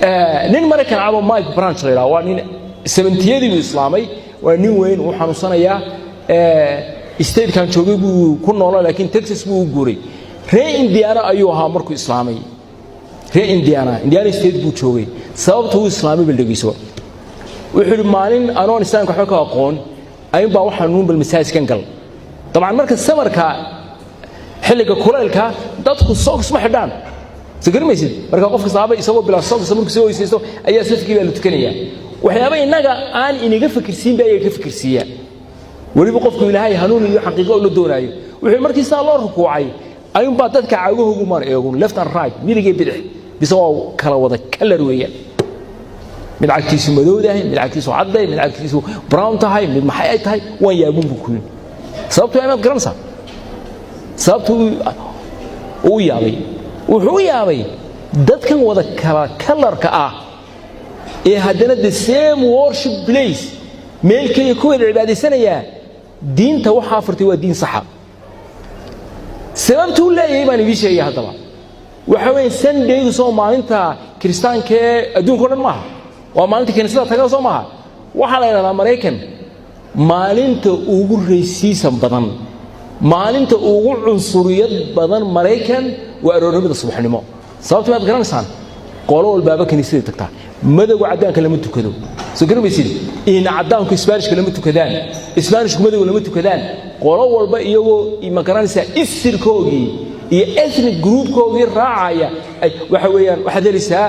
nin Mareykan cabo Mike Branch la yiraahdo waa nin 70yadii uu islaamay waa nin weyn oo xanuunsanaya state kan joogay buu ku noolaa laakiin Texas buu u guuray ree Indiana ayuu ahaa markuu islaamay ree Indiana state buu joogay sababta uu islaamay baldhigiiso wuxuu maalin anoon islaamka waxa ka aqoon ayun baa waxa nuun bal masaajidkan gal طبعا marka samarka xilliga kuleelka dadku socks ma xidhaan sagarmaysid marka qofka saaba isagoo bila socks markuu soo weysaysto ayaa safkiiba la tukanaya waxyaabo inaga aan inaga fikirsiin bay ka fikirsiya waliba qofku ilaahay hanuun iyo xaqiiqo la doonayo wuxuu markiisa loo rukuucay ayun baa dadka caagahoogu mar eegun left and right midiga bidix bisoo kala wada kalar weeyaan mid cagtiisu madowdahay mid cagtiisu cadday mid cagtiisu brown tahay mid maxay ay tahay waan yaabun buu ku sababtu ay ma garanaysaa sababtu uu yaabay wuxuu yaabay dadkan wada kala kalarka ah ee haddana the same worship place meel kale ku wada cibaadeysanaya diinta waxa furtay waa diin sax ah sababtu leeyahay baan idin sheegay hadaba waxa weyn Sunday soo maalinta kristaanka adduunka oo dhan maaha waa maalinta kaniisada tagaa soo maaha waxa la yiraahdaa Mareykan maalinta ugu raysiisan badan maalinta ugu cunsuriyad badan Mareykan waa aroornimada subaxnimo sababtu ma garanaysan qolo walba kaniisada tagtaa madowga cadaanka lama tukado soo garbaysid in cadaanku Isbaanishka lama tukadaan Isbaanishku madowga lama tukadaan qolo walba iyagoo ma garanaysa isirkoogii iyo ethnic groupkoogii raacaya waxa weeyaan waxa dalisaa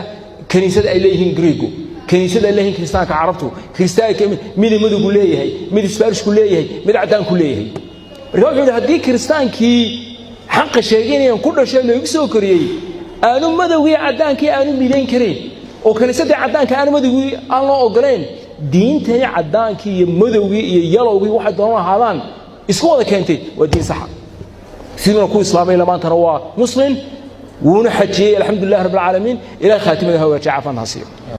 kaniisada ay leeyihiin Greego kaniisada leeyihiin kristaanka carabtu kristaanka mid madowgu leeyahay mid Isbaanishku leeyahay mid cadaanku leeyahay marka wuxuu hadii kristaankii xaq sheeganayaan ku dhashay loo soo koriyay aanu madowgii cadaankii aanu midayn kareen oo kaniisada cadaanka aanu madowgii aan loo ogoleen diintay cadaankii iyo madowgii iyo yalowgii waxa doonaan ahaadaan isku wada keentay waa diin sax sidoo ku islaamay lamaantana waa muslim wuuna xajiyay alxamdulillah rabbil alamin ila khaatimada hawa jaafan hasiyo